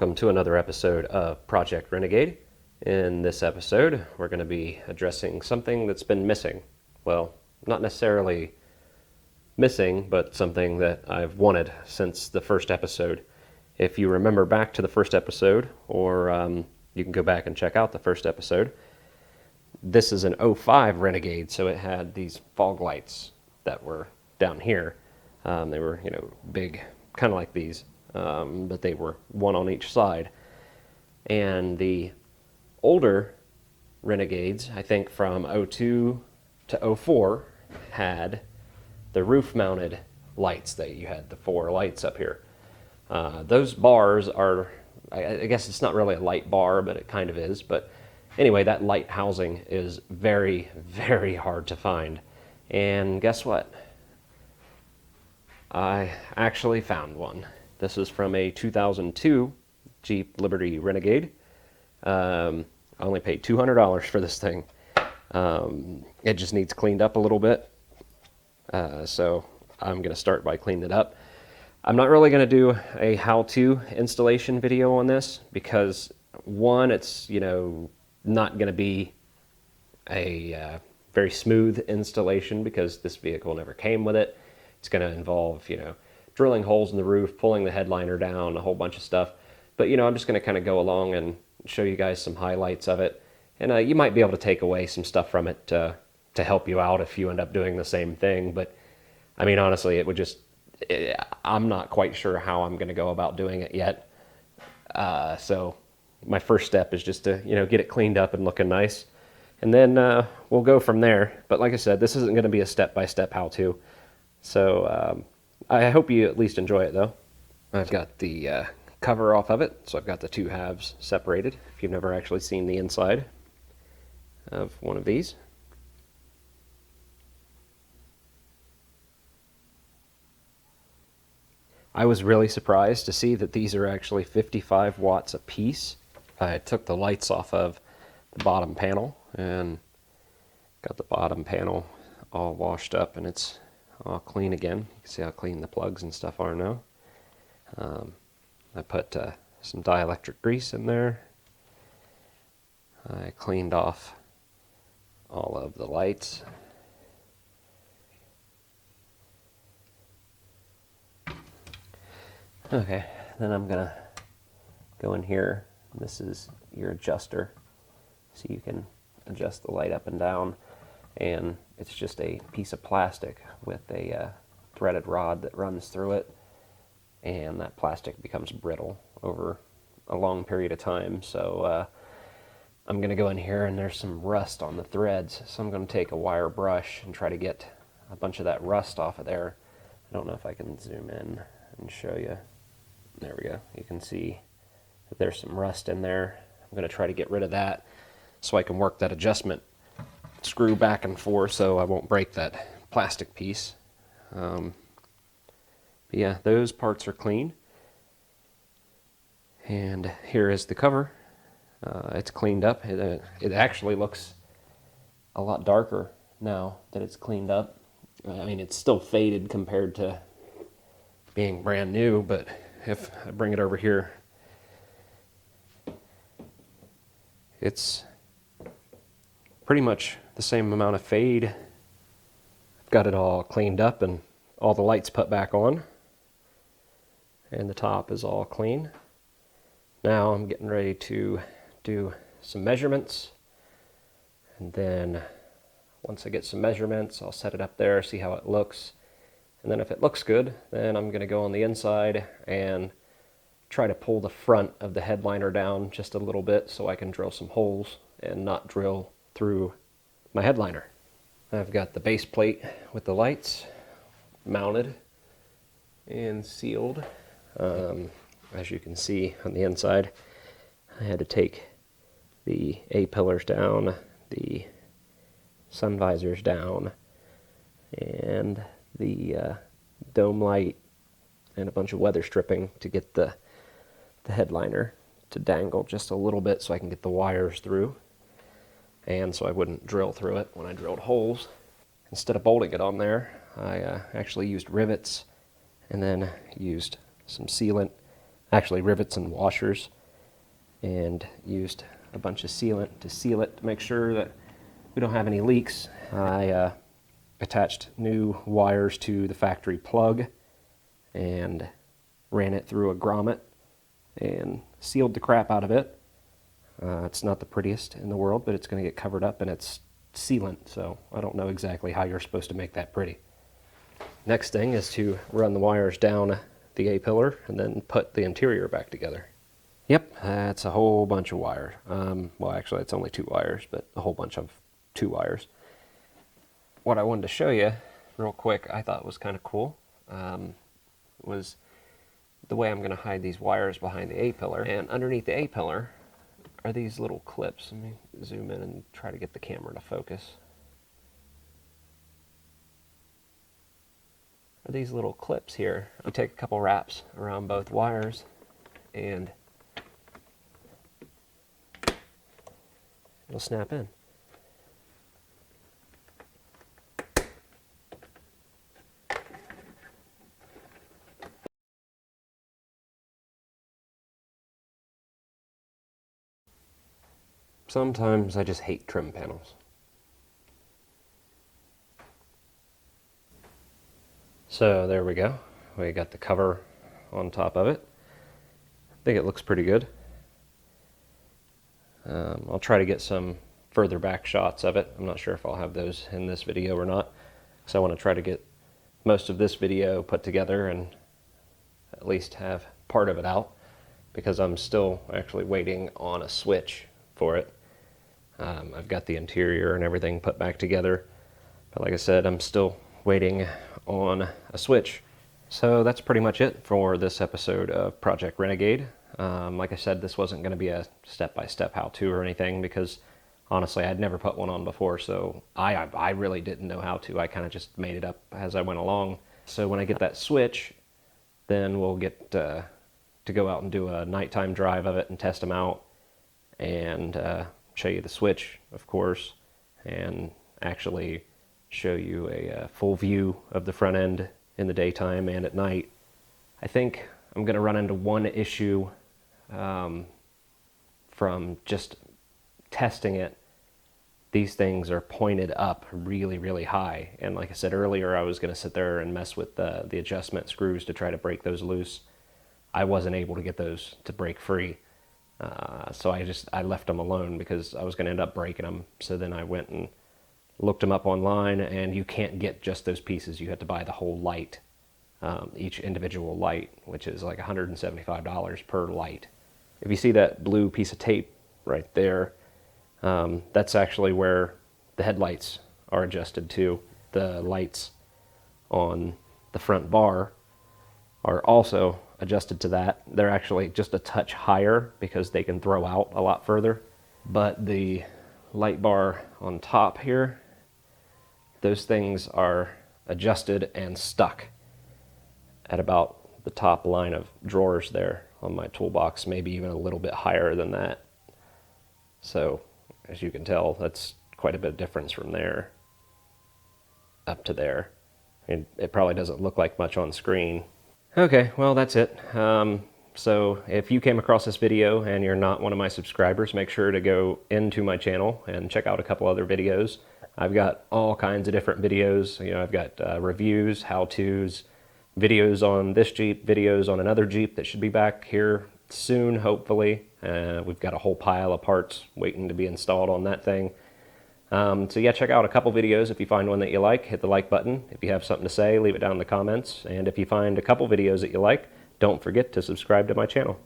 Welcome to another episode of Project Renegade. In this episode, we're going to be addressing something that's been missing. Well, not necessarily missing, but something that I've wanted since the first episode. If you remember back to the first episode, or you can go back and check out the first episode, this is an 05 Renegade, so it had these fog lights that were down here. They were, big, kind of like these. But they were one on each side. And the older Renegades, I think from 02 to 04, had the roof-mounted lights that you had, the 4 lights up here. Those bars are, I guess it's not really a light bar, but it kind of is. But anyway, that light housing is very, very hard to find. And guess what? I actually found one. This is from a 2002 Jeep Liberty Renegade. I only paid $200 for this thing. It just needs cleaned up a little bit. So I'm going to start by cleaning it up. I'm not really going to do a how-to installation video on this because, one, it's not going to be a very smooth installation because this vehicle never came with it. It's going to involve, drilling holes in the roof, pulling the headliner down, a whole bunch of stuff. But, I'm just going to kind of go along and show you guys some highlights of it. And you might be able to take away some stuff from it to help you out if you end up doing the same thing. But, I mean, honestly, it would just... I'm not quite sure how I'm going to go about doing it yet. So my first step is just to, get it cleaned up and looking nice. And then we'll go from there. But like I said, this isn't going to be a step-by-step how-to. So... I hope you at least enjoy it, though. I've got the cover off of it, so I've got the two halves separated, if you've never actually seen the inside of one of these. I was really surprised to see that these are actually 55 watts a piece. I took the lights off of the bottom panel and got the bottom panel all washed up, and it's all clean again. You can see how clean the plugs and stuff are now. I put some dielectric grease in there. I cleaned off all of the lights. Okay, then I'm gonna go in here. This is your adjuster, so you can adjust the light up and down. And it's just a piece of plastic with a threaded rod that runs through it, and that plastic becomes brittle over a long period of time. So I'm going to go in here, and there's some rust on the threads, so I'm going to take a wire brush and try to get a bunch of that rust off of there. I don't know if I can zoom in and show you. There we go. You can see that there's some rust in there. I'm going to try to get rid of that so I can work that adjustment screw back and forth so I won't break that plastic piece. But yeah, those parts are clean. And here is the cover. It's cleaned up. It actually looks a lot darker now that it's cleaned up. I mean, it's still faded compared to being brand new, but if I bring it over here, it's pretty much the same amount of fade. I've got it all cleaned up and all the lights put back on. And the top is all clean. Now I'm getting ready to do some measurements. And then once I get some measurements, I'll set it up there, see how it looks. And then if it looks good, then I'm going to go on the inside and try to pull the front of the headliner down just a little bit so I can drill some holes and not drill through my headliner. I've got the base plate with the lights mounted and sealed. As you can see on the inside, I had to take the A-pillars down, the sun visors down, and the dome light and a bunch of weather stripping to get the headliner to dangle just a little bit so I can get the wires through, and so I wouldn't drill through it when I drilled holes. Instead of bolting it on there, I actually used rivets and then used some sealant, actually rivets and washers, and used a bunch of sealant to seal it to make sure that we don't have any leaks. I attached new wires to the factory plug and ran it through a grommet and sealed the crap out of it. It's not the prettiest in the world, but it's going to get covered up and it's sealant, so I don't know exactly how you're supposed to make that pretty. Next thing is to run the wires down the A-pillar and then put the interior back together. Yep, that's a whole bunch of wire. Well, actually, it's only 2 wires, but a whole bunch of 2 wires. What I wanted to show you real quick, I thought was kind of cool, was the way I'm going to hide these wires behind the A-pillar. And underneath the A-pillar are these little clips. Let me zoom in and try to get the camera to focus. Are these little clips here. You take a couple wraps around both wires and it'll snap in. Sometimes I just hate trim panels. So there we go. We got the cover on top of it. I think it looks pretty good. I'll try to get some further back shots of it. I'm not sure if I'll have those in this video or not, because I want to try to get most of this video put together and at least have part of it out, because I'm still actually waiting on a switch for it. I've got the interior and everything put back together, but like I said, I'm still waiting on a switch. So that's pretty much it for this episode of Project Renegade. Like I said, this wasn't going to be a step-by-step how-to or anything, because honestly I'd never put one on before, so I really didn't know how to. I kind of just made it up as I went along. So when I get that switch, then we'll get to go out and do a nighttime drive of it and test them out, and show you the switch, of course, and actually show you a full view of the front end in the daytime and at night. I think I'm going to run into one issue from just testing it. These things are pointed up really, really high, and like I said earlier, I was going to sit there and mess with the adjustment screws to try to break those loose. I wasn't able to get those to break free. So I left them alone because I was going to end up breaking them. So then I went and looked them up online, and you can't get just those pieces. You have to buy the whole light, each individual light, which is like $175 per light. If you see that blue piece of tape right there, that's actually where the headlights are adjusted to. The lights on the front bar are also adjusted to that. They're actually just a touch higher because they can throw out a lot further. But the light bar on top here, those things are adjusted and stuck at about the top line of drawers there on my toolbox, maybe even a little bit higher than that. So as you can tell, that's quite a bit of difference from there up to there. It probably doesn't look like much on screen. Okay, well, that's it. So if you came across this video and you're not one of my subscribers, make sure to go into my channel and check out a couple other videos. I've got all kinds of different videos. You know, I've got reviews, how-tos, videos on this Jeep, videos on another Jeep that should be back here soon, hopefully. We've got a whole pile of parts waiting to be installed on that thing. So yeah, check out a couple videos. If you find one that you like, hit the like button. If you have something to say, leave it down in the comments. And if you find a couple videos that you like, don't forget to subscribe to my channel.